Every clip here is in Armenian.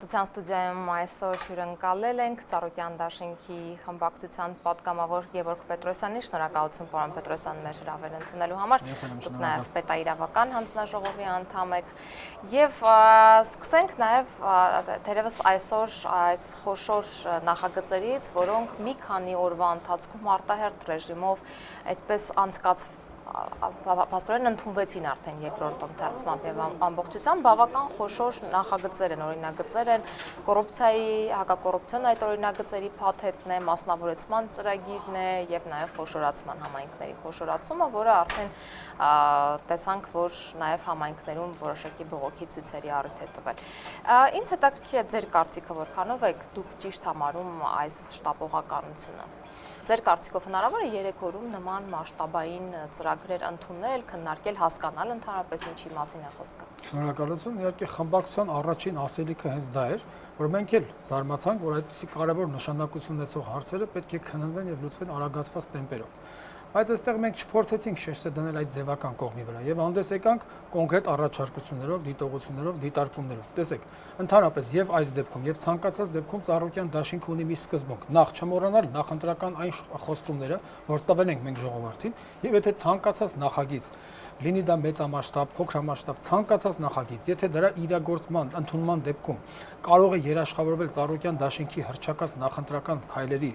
Ցան ստուդիայում այսօր հյուրընկալել ենք Ծառուկյան դաշինքի խմբակցության պատգամավոր Գևորգ Պետրոսյանին, շնորհակալություն պարոն Պետրոսյան մեր հրավերն ընդունելու համար։ Դուք նաև պետաիրավական հանձնաժողովի անդամ եք եւ սկսենք նաև թերևս այսօր այս խոշոր նախագծերից, որոնք մի քանի օրվա ընթացքում արտահերթ ռեժիմով այդպես անցկացվում Փաստորեն ընդունվեցին արդեն երկրորդ ընթերցմամբ եւ ամբողջությամբ բավական խոշոր նախագծեր են, օրինագծեր են, կոռուպցիայի, հակակոռուպցիոն այդ օրինագծերի փաթեթն է, մասնավորեցման ծրագիրն է եւ նաեւ խոշորացման համայնքների խոշորացումը, որը արդեն տեսանք, որ նաեւ համայնքներում որոշակի բողոքի ցույցերի առիթ է տվել։ Ինձ հետաքրքիր է ձեր կարծիքը, որքանով եք դուք ճիշտ համարում այս շտապողականությունը։ Ձեր կարծիքով հնարավոր է 3 օրում նման մասշտաբային ծրագրեր ընդունել, քննարկել, հասկանալ ընդհանրապես ինչի մասին է խոսքը։ Շնորհակալություն, իհարկե խմբակցության առաջին ասելիքը հենց դա էր, որ մենք էլ զարմացանք, որ այդպիսի կարևոր նշանակություն ունեցող հարցերը պետք է քննվեն եւ լուծվեն արագացված տեմպերով։ Բայց այստեղ մենք չփորձեցինք շեշտը դնել այդ ձևական կողմի վրա եւ հանդես եկանք կոնկրետ առաջարկություններով, դիտողություններով, դիտարկումներով։ Տեսեք, ընդհանրապես եւ այս դեպքում եւ ցանկացած դեպքում Ծառուկյան դաշինքը ունի մի սկզբունք՝ նախ չմոռանալ նախընտրական այն խոստումները, որ տվել ենք մենք ժողովրդին, եւ եթե ցանկացած նախագիծ լինի դա մեծամասշտաբ, փոքրամասշտաբ, ցանկացած նախագիծ, եթե դրա իրագործման, ընդունման դեպքում կարող է երաշխավորվել Ծառուկյան դաշինքի հռչակած նախընտրական քայլերի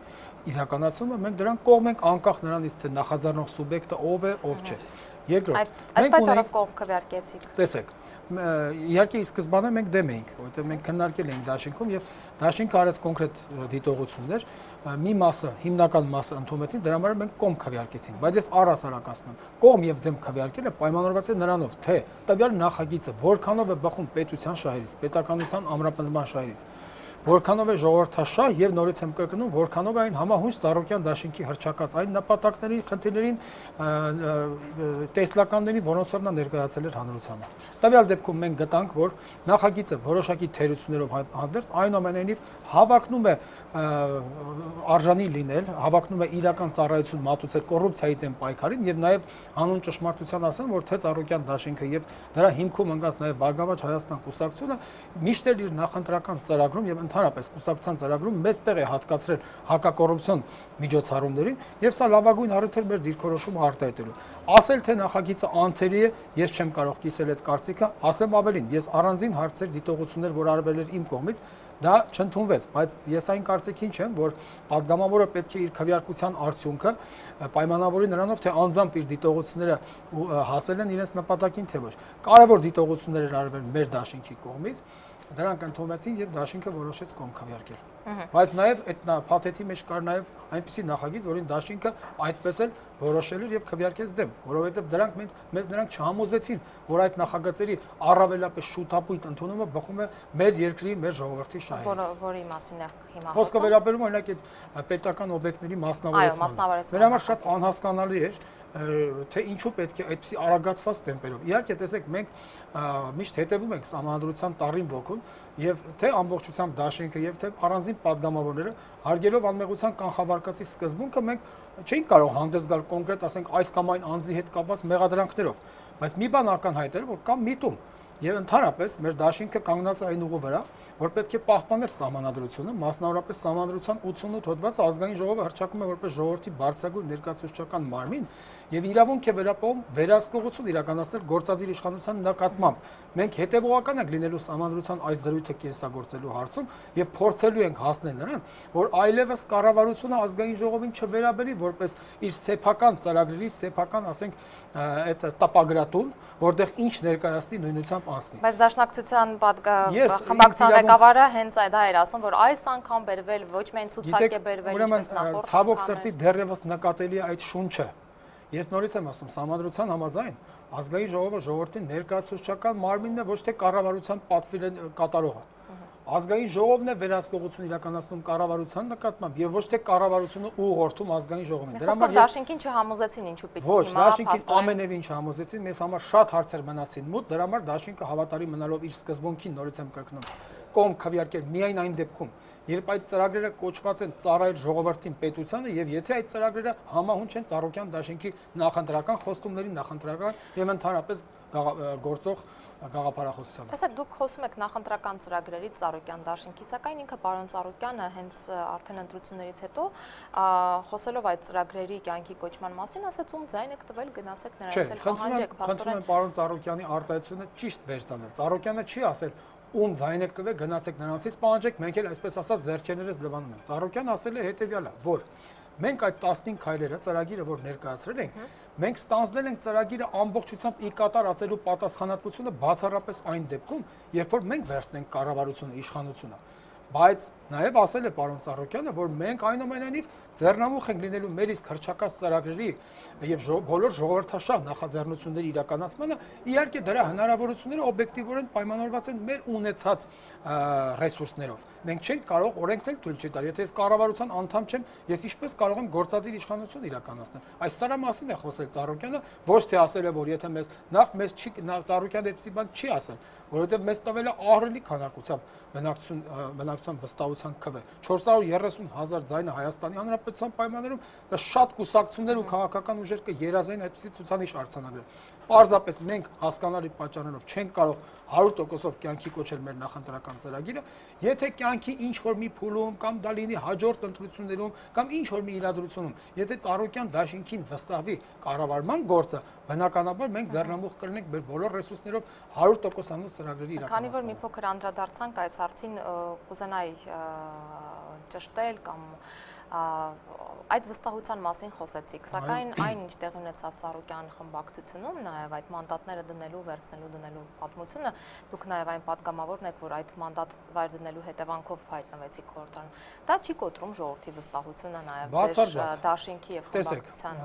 իրականացումը, մենք դրան կողմ ենք անկախ նրանից, թե նախաձեռնող սուբյեկտը ով է, ով չէ։ Երկրորդ, այդ պատճառով կողմ քվեարկեցիք։ Տեսեք, իհարկե ի սկզբանե մենք դեմ էինք, որովհետև մենք քննարկել էինք դաշինքում եւ դաշինքը արեց կոնկրետ դիտողություններ, մի մասը, հիմնական մասը ընդունվեցին, դրա համար մենք կողմ քվեարկեցինք, բայց ես առհասարակ ասում եմ, կողմ եւ դեմ քվեարկելը պայմանավորված է նրանով, թե տվյալ նախագիծը որքանով է բխում պետության շահերից, պետականության ամրապնդման շահերից, որքանով է ժողովրդաշահ եւ նորից եմ կրկնում, որքանով է այն համահունչ Ծառուկյան դաշինքի հռչակած այն նպատակների, խնդիրներին, տեսլականներին, որոնցով նա ներկայացել էր հանրությանը։ Տվյալ դեպքում մենք գտանք, որ նախագիծը որոշակի թերություններով հանդերձ այնուամենայնիվ հավակնում է արժանի լինել, հավակնում է իրական ծառայություն մատուցել կոռուպցիայի դեմ պայքարին եւ նաեւ հանուն ճշմարտության ասեմ, որ թե Ծառուկյան դաշինքը եւ դրա հիմքում ընկած նաեւ Բարգավաճ Հայաստան կուսակցությունը միշտ էլ իր նախընտրական ծրագրում եւ ընդհանրապես կուսակցության ծրագրում մեծ տեղ է հատկացրել հակակոռուպցիոն միջոցառումներին եւ սա լավագույն առիթ էր մեր դիրքորոշումը արտահայտելու։ Ասել թե նախագիծը անթերի է, ես չեմ կարող կիսել այդ կարծիքը, ասեմ ավելին, ես առանձին հարցեր, դիտողություններ, որ արվել էր իմ կողմից, դա չընդունվեց, բայց ես այն կարծիքին չեմ, որ падգամավորը պետք է իր քվեարկության արդյունքը պայմանավորի նրանով, թե անձամբ իր դիտողությունները հասել են իրենց նպատակին, թե ոչ։ Կարևոր դիտողություններ էր արվել մեր դաշինքի կողմից, դրանք ընդունվեցին եւ դաշինքը որոշեց կողմ քվեարկել։ Բայց նաեւ այդ փաթեթի մեջ կար նաեւ այնպիսի նախագիծ, որին դաշինքը այդպես էլ որոշել էր եւ քվեարկեց դեմ, որովհետեւ դրանք մեզ նրանք չհամոզեցին, որ այդ նախագծերի առավելապես շուտապույտ ընդունումը բխում է մեր երկրի, մեր ժողովրդի շահերից։ Որի մասին է հիմա խոսքը վերաբերում օրինակ այդ պետական օբյեկտների մասնավորեցմանը։ Մեր համար շատ անհասկանալի էր, թե ինչու պետք է այդպիսի արագացված տեմպերով։ Իհարկե, տեսեք, մենք միշտ հետևում ենք Սահմանադրության տառին ոգուն եւ թե ամբողջությամբ դաշինքը եւ թե առանձին падգամավորները հարգելով անմեղության կանխավարկածի սկզբունքը մենք չէինք կարող հանդես գալ կոնկրետ, ասենք, այս կամ այն անձի հետ կապված մեղադրանքներով, բայց մի բան ակնհայտ էր, որ կա միտում եւ ընդհանրապես մեր դաշինքը կանգնած է այն ուղու վրա, որ պետք է պահպանել Սահմանադրությունը, մասնավորապես Սահմանադրության 88 հոդվածը ազգային ժողովը հռչակում է որպես ժողովրդի բարձրագույն ներկայացուցչական մարմին եւ իրավունք է վերապահում վերահսկողություն իրականացնել գործադիր իշխանության նկատմամբ։ Մենք հետեւողական ենք լինելու Սահմանադրության այս դրույթը կենսագործելու հարցում եւ փորձելու ենք հասնել նրան, որ այլևս կառավարությունը ազգային ժողովին չվերաբերի որպես իր սեփական ծրագրերի, սեփական, ասենք, այդ տպագրատուն, որտեղ ինչ ներկայացնի նույնությամբ անցնի։ Բայց դաշնակցության խմբակցության ղեկավարը հենց դա էր ասում, որ այս անգամ բերվել ոչ միայն ցուցակ է բերվել, ինչպես նախորդ ցավոք սրտի դեռևս նկատելի է այդ շունչը։ Ես նորից եմ ասում, Սահմանադրության համաձայն ազգային ժողովը ժողովրդի ներկայացուցչական մարմինն է, ոչ թե կառավարության պատվիրեն կատարողը։ Ազգային ժողովն է վերահսկողություն իրականացնում կառավարության նկատմամբ եւ ոչ թե կառավարությունը ուղղորդում ազգային ժողովին։ Դրա համար դաշինքին չհամոզեցին ինչու պիտի հիմա։ Ոչ, դաշինքին ամենևին չհամոզեցին, մեզ համար շատ հարցեր մնացին մութ, դրա համար դաշինքը հավատարիմ մնալով իր սկզբունքին, նորից եմ կրկնում, կողմ քվեարկել միայն այն դեպքում, երբ այդ ծրագրերը կոչված են ծառայել ժողովրդին պետությանը եւ եթե այդ ծրագրերը համահունչ են Ծառուկյան դաշինքի նախընտրական խոստումների, նախընտրական եւ ընդհանրապես գործող գաղափարախոսությանը։ Տեսեք, դուք խոսում եք նախընտրական ծրագրերից Ծառուկյան դաշինքի, սակայն ինքը պարոն Ծառուկյանը հենց արդեն ընտրություններից հետո խոսելով այդ ծրագրերի կյանքի կոչման մասին, ասաց ում ձայն եք տվել, գնացեք նրանց էլ պահանջեք, փաստորեն։ Խնդրում եմ պարոն Ծառուկյանի արտահայտությունը ճիշտ վերցնել։ Ծառուկյանը չի ասել ում ձայն եք տվել, գնացեք նրանցից պահանջեք, մենք էլ այսպես ասած ձեռքերներս լվանում ենք։ Ծառուկյանը ասել է հետեւյալը, որ մենք այդ 15 քայլերը ծրագիրը, որ ներկայացրել ենք, մենք ստանձնել ենք ծրագիրը ամբողջությամբ ի կատարածելու պատասխանատվությունը բացառապես այն դեպքում, երբ որ մենք վերցնենք կառավարությունը, իշխանությունը։ Բայց նաև ասել է պարոն Ծառուկյանը, որ մենք այնուամենայնիվ ձեռնամուխ ենք լինելու մեր իսկ հռչակած ծրագրերի եւ բոլոր ժողովրդաշահ նախաձեռնությունների իրականացմանը, իհարկե դրա հնարավորությունները օբյեկտիվորեն պայմանավորված են մեր ունեցած ռեսուրսներով։ Մենք չենք կարող օրենքն էլ թույլ չի տալ, եթե ես կառավարության անդամ չեմ, ես ինչպես կարող եմ գործադիր իշխանություն իրականացնել։ Այս սրա մասին է խոսել Ծառուկյանը, ոչ թե ասել է, որ եթե մեզ չի Ծառուկյանը այդպիսի բան չի ասել, որովհետեւ մեզ տվել է ահռելի քանակությամբ բնակչության վստահության քվե 430,000 ձայնը Հայաստանի Հանրապետության պայմաններում դա շատ կուսակցություններ ու քաղաքական ուժեր կերազային այդպիսի ցուցանիշ արձանագրել։ Պարզապես մենք հասկանալի պատճառներով չենք կարող 100%-ով կյանքի կոչել մեր նախընտրական ծրագիրը, եթե կյանքի ինչ որ մի փուլում կամ դա լինի հաջորդ ընտրություններում կամ ինչ որ մի իրադրությունում, եթե Ծառուկյան դաշինքին վստահվի կառավարման գործը, բնականաբար մենք ձեռնամուխ կլինենք մեր բոլոր ռեսուրսներով 100%-անոց ծրագրերի իրականացմանը։ Քանի որ մի փոքր անդրադարձանք այս հարցին, կուզենայի ճշտել կամ այդ վստահության մասին խոսեցիք, սակայն այն ինչ տեղի ունեցավ Ծառուկյան խմբակցությունում, նաև այդ մանդատները դնելու, վերցնելու պատմությունը, դուք նաև այն պատգամավորն եք, որ այդ մանդատ վայր դնելու հետևանքով հայտնվեցիք խորհրդարանում։ Դա չի կոտրում ժողովրդի վստահությունը նաև ձեր դաշինքի եւ խմբակցության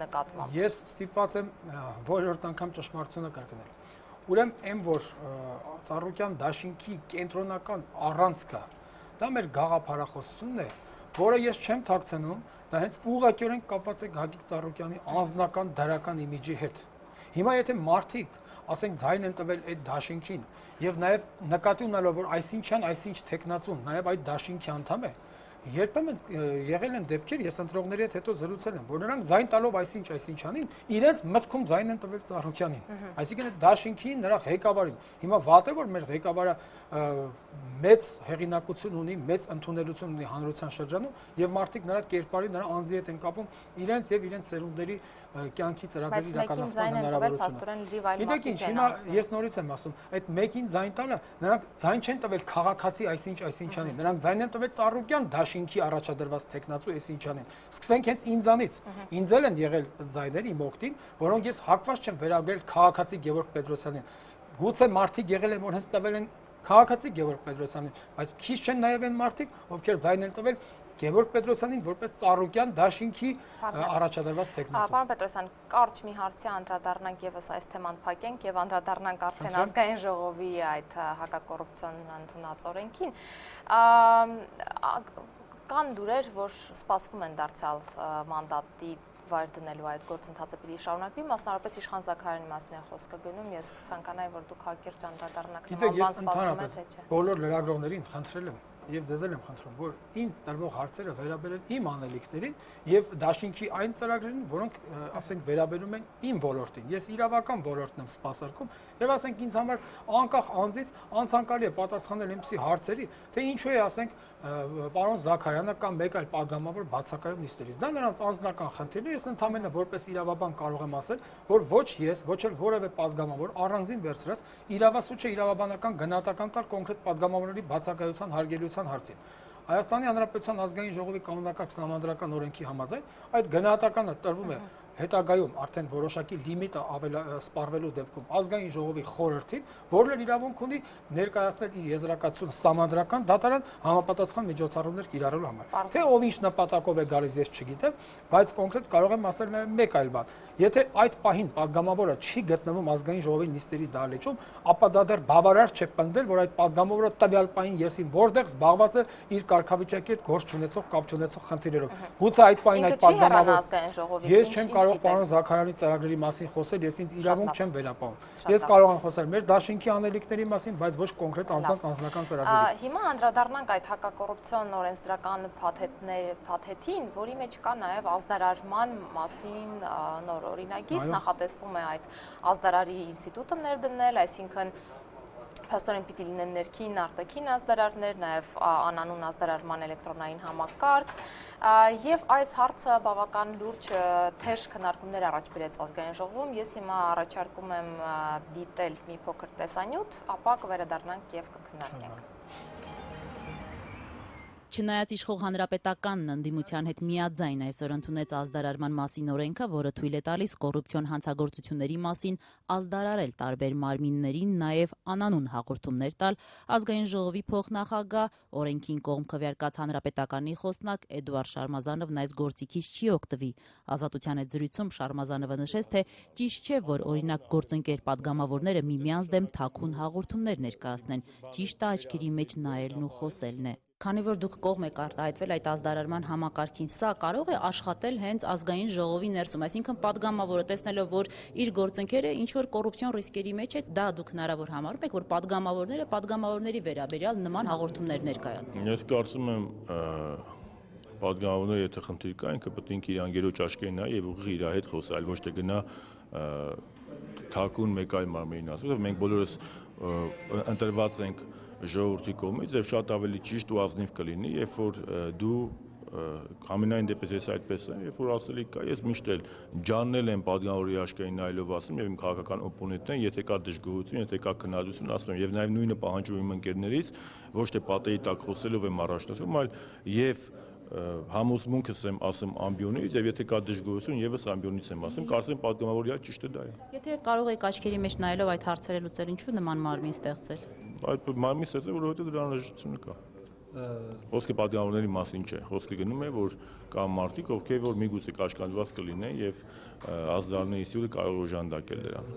նկատմամբ։ Ես ստիպված եմ որորդ անգամ ճշմարտությունը կրկնել։ Ուրեմն այն որ Ծառուկյան դաշինքի կենտրոնական առանցքը դա մեր գաղափարախոսությունն է, որը ես չեմ թաքցնում, դա հենց ուղղակիորեն կապված է Գագիկ Ծառուկյանի անձնական դրական իմիջի հետ։ Հիմա եթե մարդիկ, ասենք, ձայն են տվել այդ դաշինքին եւ նաեւ նկատի ունենալով, որ այսինչ տեխնացուն նաեւ այդ դաշինքի անդամ է, երբեմն եղել են դեպքեր, ես ընտրողների հետ հետո զրուցել եմ, որ նրանք ձայն տալով այսինչանին, իրենց մտքում ձայն են տվել Ծառուկյանին։ Այսինքն այդ դաշինքին, նրա ղեկավարին։ Հիմա վատ է, որ մեր ղեկավարը մեծ հեղինակություն ունի, մեծ ընդունելություն ունի հանրության շրջանում եւ մարդիկ նրա կերպարի, նրա անձի հետ են կապում իրենց եւ իրենց ծերունդերի կյանքի ծրագրերի իրականացման հնարավորությունը։ Գիտեք ինչ, հիմա ես նորից եմ ասում, այդ մեկին ձայն տալը, նրանք ձայն չեն տվել քաղաքացի այսինչանին, նրանք ձայն են տվել Ծառուկյան դաշինքի առաջադրված տեխնացու այսինչանին։ Սկսենք հենց ինձանից։ Ինձ էլ են եղել ձայներ իմ օգտին, որոնք ես հակված չեմ վերագրել քաղաքացի Գևորգ Պետրոսյանին։ Գուցե մարդիկ եղել են, որ հենց տվել են քաղաքացի Գևորգ Պետրոսյանին, բայց քիչ չեն նաև են մարդիկ, ովքեր ձայն են տվել Գևորգ Պետրոսյանին որպես Ծառուկյան դաշինքի առաջադրված տեխնացու։ Պարոն Պետրոսյան, կարճ մի հարցի անդրադառնանք եւս այս թեման փակենք եւ անդրադառնանք արդեն ազգային ժողովի այդ հակակոռուպցիոն ընդունած օրենքին։ Կան լուրեր, որ սպասվում են դարձյալ մանդատի վայր դնելու այդ գործընթացը պիտի շարունակվի, մասնավորապես Իշխան Զաքարյանի մասին է խոսքը գնում, ես կցանկանայի, որ դուք հակիրճ անդրադառնաք նման բան սպասվում է, թե չէ։ Բոլոր լրագրողներին խնդրել եմ եւ ձեզ եմ խնդրում, որ ինձ տրվող հարցերը վերաբերեն իմ անելիքներին եւ դաշինքի այն ծրագրերին, որոնք, ասենք, վերաբերում են իմ ոլորտին։ Ես իրավական ոլորտն եմ սպասարկում եւ ասենք ինձ համար անկախ անձից անցանկալի է պատասխանել այնպիսի հարցերի, թե ինչու է, ասենք, պարոն Զաքարյանը կամ մեկ այլ падգամավոր բացակայում նիստերից։ Դա նրանց անձնական խնդիրն է, ես ընդհանրապես որպես իրավաբան կարող եմ ասել, որ ոչ ես, ոչ էլ որևէ падգամավոր առանձին վերցրած իրավասու չէ իրավաբանական գնահատական տալ կոնկրետ падգամավորների բացակայության հարգելիության հարցին։ Հայաստանի Հանրապետության ազգային ժողովի կանոնակարգ սահմանադրական օրենքի համաձայն այդ գնահատականը տրվում է հետագայում արդեն որոշակի լիմիտը սպառվելու դեպքում ազգային ժողովի խորհրդին, որն էլ իրավունք ունի ներկայացնել իր եզրակացությունը սահմանադրական դատարան համապատասխան միջոցառումներ կիրառելու համար։ Թե ով ինչ նպատակով է գալիս, ես չգիտեմ, բայց կոնկրետ կարող եմ ասել մեկ այլ բան։ Եթե այդ պահին падգամավորը չի գտնվում ազգային ժողովի նիստերի դահլիճում, ապա դա դեռ բավարար չէ պնդել, որ այդ падգամավորը տվյալ պահին եսին որտեղ զբաղված է իր կարգավիճակի հետ գործ չունեցող, կապ չունեցող խնդիրներով։ Գուցե այդ պահին այդ падգամավորը ես չեմ կարող կարող պարոն Զաքարյանի ծրագրերի մասին խոսել, ես ինձ իրավունք չեմ վերապահում։ Ես կարող եմ խոսել մեր դաշինքի անելիքների մասին, բայց ոչ կոնկրետ անձանց անձնական ծրագրերի։ Հիմա անդրադառնանք այդ հակակոռուպցիոն օրենսդրական փաթեթին, որի մեջ կա նաև ազդարարման մասին նոր օրինագիծ, նախատեսվում է այդ ազդարարի ինստիտուտը ներդնել, այսինքն փաստորեն պիտի լինեն ներքին, արտաքին ազդարարներ, նաև անանուն ազդարարման էլեկտրոնային համակարգ, եւ այս հարցը բավական լուրջ թեժ քննարկումներ առաջ բերեց ազգային ժողովում։ Ես հիմա առաջարկում եմ դիտել մի փոքր տեսանյութ, ապա կվերադառնանք եւ կքննարկենք։ Չնայած իշխող հանրապետականն ընդդիմության հետ միաձայն այսօր ընդունեց ազդարարման մասին օրենքը, որը թույլ է տալիս կոռուպցիոն հանցագործությունների մասին ազդարարել տարբեր մարմիններին, նաև անանուն հաղորդումներ տալ, ազգային ժողովի փոխնախագահ, օրենքին կողմ քվեարկած հանրապետականի խոսնակ Էդուարդ Շարմազանովն այս գործիքից չի օգտվի։ Ազատության հետ զրույցում Շարմազանովը նշեց, թե ճիշտ չէ, որ օրինակ գործընկեր падգամավորները միմյանց դեմ թաքուն հաղորդումներ ներկայացնեն, ճիշտը աչքերի մեջ նայելն ու խոսելն է։ Քանի որ դուք կողմ եք արտահայտվել այդ ազդարարման համակարգին, սա կարող է աշխատել հենց ազգային ժողովի ներսում, այսինքն падգամավորը տեսնելով, որ իր գործընկերը ինչ որ կոռուպցիոն ռիսկերի մեջ է, դա դուք հնարավոր համարում եք, որ падգամավորները падգամավորների վերաբերյալ նման հաղորդումներ ներկայացնեն։ Ես կարծում եմ, падգամավորները եթե խնդիր կա, ինքը պետք է ինքը իր անգերոջ աչքերին նայի եւ ուղիղ իր հետ խոսի, այլ ոչ թե գնա թաքուն մեկ այլ մարմինին ասել, որ մենք բոլորս ընտրված ենք ժողովրդի կողմից եւ շատ ավելի ճիշտ ու ազնիվ կլինի, երբ որ դու համենայն դեպս ես այդպես եմ, երբ որ ասելիք կա, ես միշտ էլ ջաննել եմ падգամավորի աչքերին նայելով ասում եւ իմ քաղաքական օպոնենտներին, եթե կա դժգոհություն, եթե կա քննադատություն, ասում եմ եւ նաեւ նույնը պահանջում իմ ընկերներից, ոչ թե պատերի տակ խոսելով եմ առաջնորդում, այլ եւ համոզմունքս եմ ասում ամբիոնից եւ եթե կա դժգոհություն եւս ամբիոնից եմ ասում, կարծում եմ падգամավորի ճիշտը դա է։ Եթե կարող եք աչքերի մեջ նայելով այդ հարցերը լուծել, ինչու նման մարմին ստեղծել։ Այդ մարմին ստեղծել, որովհետեւ դրա անհրաժեշտությունը կա։ Խոսքը падգամավորների մասին չէ, խոսքը գնում է, որ կա մարդիկ, ովքեր որ միգուցե կաշկանդված կլինեն եւ ազդարարների ինստիտուտը կարող է օժանդակել դրան։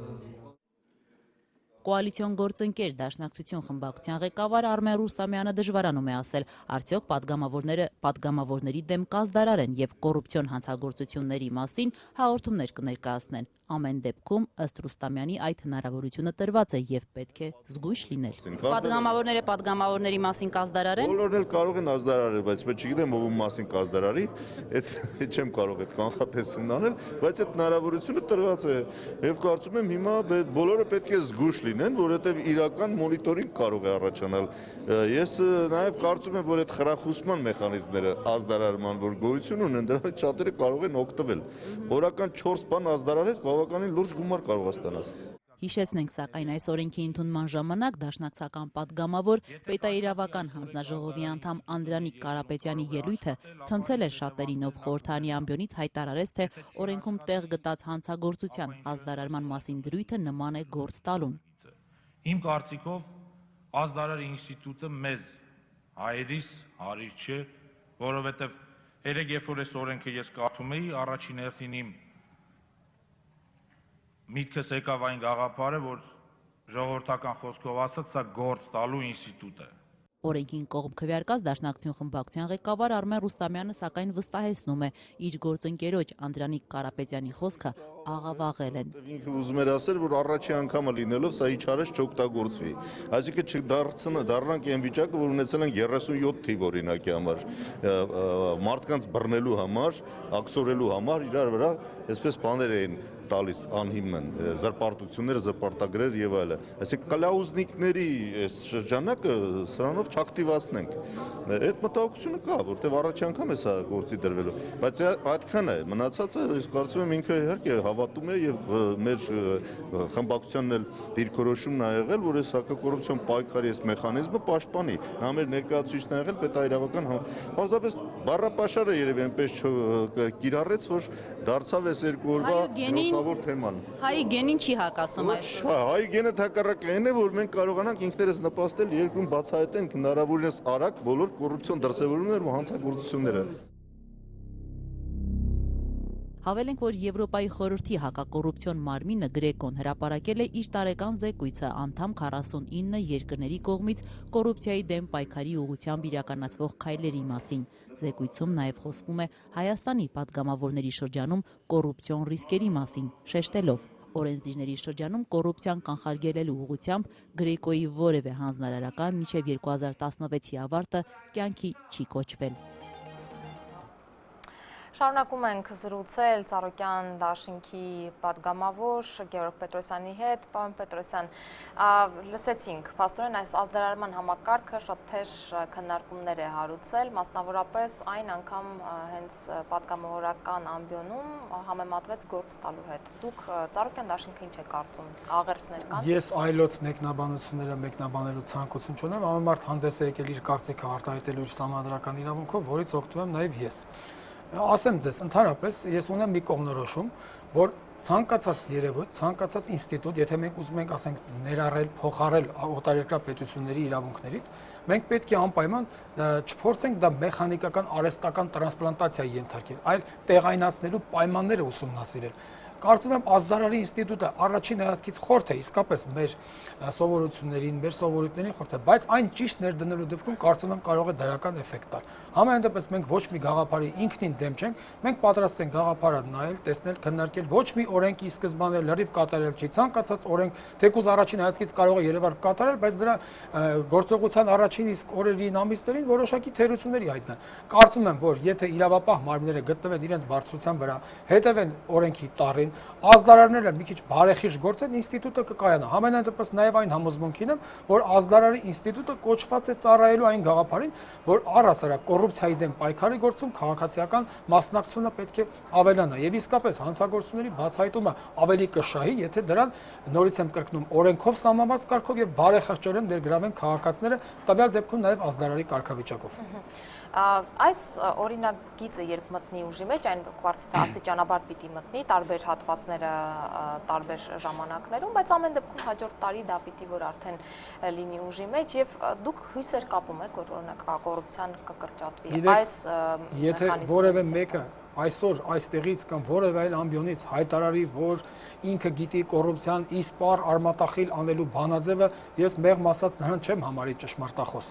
Կոալիցիոն գործընկեր Դաշնակցություն խմբակցության ղեկավար Արմեն Ռուստամյանը դժվարանում է ասել, արդյոք падգամավորների դեմ կազդարարեն եւ կոռուպցիոն հանցագործությունների մասին հաղորդումներ կներկայացնեն։ Ամեն դեպքում ըստ Ռուստամյանի այդ հնարավորությունը տրված է եւ պետք է զգույշ լինել։ Падգամավորները падգամավորների մասին կազդարարեն։ Բոլորն էլ կարող են ազդարարել, բայց ես չգիտեմ ով մասին կազդարարի, այդ չեմ կարող այդ կանխատեսումն անել, բայց այդ հնարավորությունը տրված է եւ կարծում եմ հիմա բոլորը պետք է զգույշ լինեն, որովհետեւ իրական մոնիտորինգ կարող է առաջանալ։ Ես նաեւ կարծում եմ, որ այդ խրախուսման մեխանիզմները ազդարարման որ գոյություն ունեն, դրանից շատերը կարող են օգտվել։ Օրական 4 բան ազդարարես բավականին լուրջ գումար կարող է ստանալ։ Հիշեցնենք, սակայն այս օրենքի ընդունման ժամանակ դաշնակցական падգամավոր պետաիրավական հանձնաժողովի անդամ Անդրանիկ Կարապետյանի ելույթը ցնցել էր շատերին, ով խորհրդարանի ամբիոնից հայտարարեց, թե օրենքում տեղ գտած հանցագործության ազդարարման մասին դրույթը նման է գործ տալուն։ Իմ կարծիքով ազդարարի ինստիտուտը մեզ հայերիս հարիր չէ, որովհետև երեք երբ որ այս օրենքը ես կարդում էի, առաջին հերթին իմ միտքս եկավ այն գաղափարը, որ ժողովրդական խոսքով ասած, սա գործ տալու ինստիտուտ է։ Օրենքին կողմ քվեարկած Դաշնակցություն խմբակցության ղեկավար Արմեն Ռուստամյանը սակայն վստահեցնում է, իր գործընկերոջ Անդրանիկ Կարապետյանի խոսքը աղավաղել են։ Ինքը ուզում էր ասել, որ առաջի անգամը լինելով սա իջարես չօգտագործվի։ Այսինքն չդառնանք այն վիճակը, որ ունեցել ենք 37 թիվ օրինակի համար, մարդկանց բռնելու համար, աքսորելու համար իրար վրա այսպես բաներ էին տալիս անհիմն զրպարտություններ, զրպարտագրեր եւ այլն։ Այսինքն կլաուզնիկների այս շրջանակը սրանով չակտիվացնենք։ Այդ մտահոգությունը կա, որտեղ առաջի անգամ է սա գործի դրվելու, բայց այդքան է, մնացածը ես կարծում եմ ինքը իհարկե հավատում է եւ մեր խմբակցությանն էլ դիրքորոշումն ա եղել, որ այս հակակոռուպցիոն պայքարի այս մեխանիզմը պաշտպանի։ Նա մեր ներկայացուցիչն ա եղել պետաիրավական բազմապես բառապաշարը երևի այնպես կիրառեց, որ դարձավ այս երկու օրվա գլխավոր թեման։ Հայի գենին չի հակասում այս։ Հայի գենը հակառակն է, որ մենք կարողանանք ինքներս նպաստել երկրում բացահայտենք հնարավորինս արագ բոլոր կոռուպցիոն դրսևորումներն ու հանցագործությունները։ Հավելենք, որ Եվրոպայի խորհրդի հակակոռուպցիոն մարմինը Գրեկոն հրապարակել է իր տարեկան զեկույցը անդամ 49 երկրների կողմից կոռուպցիայի դեմ պայքարի ուղղությամբ իրականացվող քայլերի մասին։ Զեկույցում նաև խոսվում է Հայաստանի պատգամավորների շրջանում կոռուպցիոն ռիսկերի մասին, շեշտելով. Օրենսդիրների շրջանում կոռուպցիան կանխարգելելու ուղղությամբ Գրեկոյի որևէ հանձնարարական մինչև 2016-ի ավարտը կյանքի չի կոչվել։ Շարունակում ենք զրուցել Ծառուկյան դաշինքի պատգամավոր Գևորգ Պետրոսյանի հետ։ Պարոն Պետրոսյան, լսեցինք, փաստորեն այս ազդարարման համակարգը շատ թեժ քննարկումներ է հարուցել, մասնավորապես այն անգամ հենց պատգամավորական ամբիոնում համեմատվեց գործ տալու հետ։ Դուք Ծառուկյան դաշինքը ինչ եք կարծում, աղերսներ կան։ Ես այլոց մեկնաբանությունները մեկնաբանելու ցանկություն չունեմ, ամեն մարդ հանդես է եկել իր կարծիքը արտահայտելու իր սահմանադրական իրավունքով, որից օգտվում եմ նաև ես։ Ասեմ ձեզ, ընդհանրապես ես ունեմ մի կողմնորոշում, որ ցանկացած երևույթ, ցանկացած ինստիտուտ, եթե մենք ուզում ենք, ասենք, ներառել, փոխարել օտարերկրյա պետությունների իրավունքներից, մենք պետք է անպայման չփորձենք դա մեխանիկական արհեստական տրանսպլանտացիայի ենթարկել, այլ տեղայնացնելու պայմանները ուսումնասիրել։ Կարծում եմ ազդարարի ինստիտուտը առաջին հայացքից խորթ է, իսկապես մեր սովորություններին, մեր սովորույթներին խորթ է, բայց այն ճիշտ ներդնելու դեպքում կարծում եմ կարող է դրական էֆեկտ տալ։ Համենայն դեպս մենք ոչ մի գաղափարի ինքնին դեմ չենք, մենք պատրաստ ենք գաղափարը նայել, տեսնել, քննարկել, ոչ մի օրենքի սկզբանե լրիվ կատարել չի, ցանկացած օրենք թեկուզ առաջին հայացքից կարող է երևալ կատարել, բայց դրա գործողության առաջին իսկ օրերին, ամիսներին որոշակի թերությունների հայտնեն։ Կարծում եմ, որ եթե իրավապահ մարմինները գտնվեն իրենց բարձրության վրա, հետևեն օրենքի տառին, ազդարարները մի քիչ բարեխիղճ գործեն, ինստիտուտը կկայանա։ Համենայն դեպս նաև այն համոզմունքին եմ, որ ազդարարի ինստիտուտը կոչված է ծառայելու այն գաղափարին, որ առհասարակ կոռուպցիայի դեմ պայքարի գործում քաղաքացիական մասնակցությունը պետք է ավելանա եւ իսկապես հանցագործությունների բացահայտումը ավելի կշահի, եթե դրան նորից եմ կրկնում օրենքով սահմանված կարգով եւ բարեխղճորեն ներգրավեն քաղաքացիները, տվյալ դեպքում նաև ազդարարի կարգավիճակով։ Այս օրինագիծը երբ մտնի ուժի մեջ, այն կարծես թե աստիճանաբար պիտի մտնի տարբեր հատվածները տարբեր ժամանակներում, բայց ամեն դեպքում հաջորդ տարի դա պիտի որ արդեն լինի ուժի մեջ եւ դուք հույսեր կապում եք, որ օրինակ կոռուպցիան կկրճատվի այս եթե որևէ մեկը այսօր այստեղից կամ որևէ այլ ամբիոնից հայտարարի, որ ինքը գիտի կոռուպցիան իսպառ արմատախիլ անելու բանաձևը, ես մեղմ ասած նրան չեմ համարի ճշմարտախոս։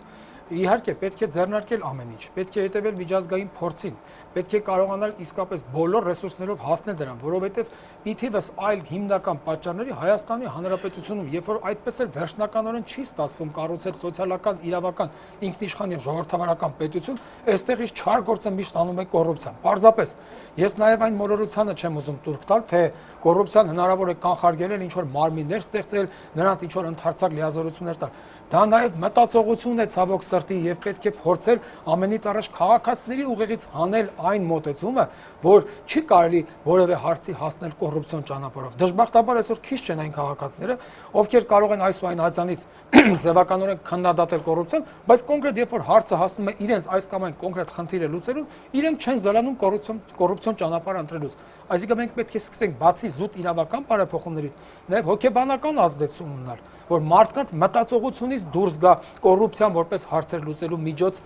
Իհարկե պետք է ձեռնարկել ամեն ինչ, պետք է հետևել միջազգային փորձին, պետք է կարողանալ իսկապես բոլոր ռեսուրսներով հասնել դրան, որովհետև ի թիվս այլ հիմնական պատճառների Հայաստանի Հանրապետությունում, երբ որ այդպես էլ վերջնականորեն չի ստացվում կառուցել սոցիալական, իրավական, ինքնիշխան եւ ժողովրդավարական պետություն, այստեղից չար գործը միշտ անում է կոռուպցիան։ Պարզապես ես նաև այն մոլորությանը չեմ ուզում տուրք տալ, թե կոռուպցիան հնարավոր է կանխարգելել, ինչ որ մարմիններ ստեղծել, նրանց ինչ որ ընդհանրացակ լիազորություններ տալ։ Դա նաև մտածողություն է ցավոք սրտի եւ պետք է փորձել ամենից առաջ քաղաքացիների ուղեղից հանել այն մոտեցումը, որ չի կարելի որևէ հարցի հասնել կոռուպցիոն ճանապարհով։ Դժբախտաբար այսօր քիչ չեն այն քաղաքացիները, ովքեր կարող են այս ու այն ածանից ձևականորեն քննադատել կոռուպցիան, բայց կոնկրետ երբ որ հարցը հասնում է իրենց այս կամ այն կոնկրետ խնդիրը լուծելուն, իրենք չեն զարանում կոռուպցիոն ճանապարհ ընտրելուց։ Այսինքն մենք պետք է սկսենք բացի զուտ իրավական բարեփոխումներից, նաև հոգեբանական ազդեցություն ունենալ, որ մարդկանց մտածողությունից դուրս գա կոռուպցիան որպես հարցեր լուծելու միջոց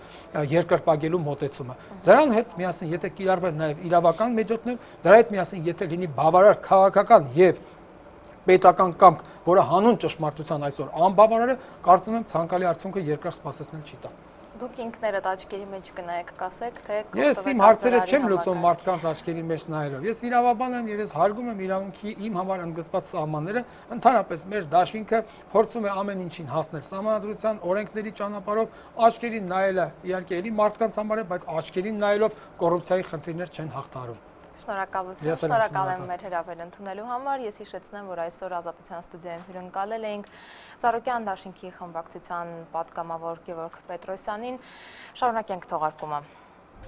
երկրպագելու մոտեցումը։ Դրան հետ միասին, եթե կիրառվեն նաև իրավական մեթոդներ, դրա հետ միասին, եթե լինի բավարար քաղաքական եւ պետական կամք, որը հանուն ճշմարտության այսօր անբավարար է, կարծում եմ ցանկալի արդյունքը երկար սպասեցնել չի տա։ Դուք ինքներդ աչքերի մեջ կնայեք, կասեք, թե ես իմ հարցերը չեմ լուծում մարդկանց աչքերի մեջ նայելով։ Ես իրավաբան եմ եւ ես հարգում եմ իրավունքի իմ համար ընդգծված սահմանները, ընդհանրապես մեր դաշինքը փորձում է ամեն ինչին հասնել սահմանադրության, օրենքների ճանապարհով, աչքերին նայելը իհարկե էլի մարդկանց համար է, բայց աչքերին նայելով կոռուպցիայի խնդիրներ չեն հաղթահարում։ Շնորհակալություն, շնորհակալ եմ մեր հրավերն ընդունելու համար։ Ես հիշեցնեմ, որ այսօր Ազատության ստուդիայում հյուրընկալել էինք Ծառուկյան դաշինքի խմբակցության պատգամավոր Գևորգ Պետրոսյանին։ Շարունակենք թողարկումը։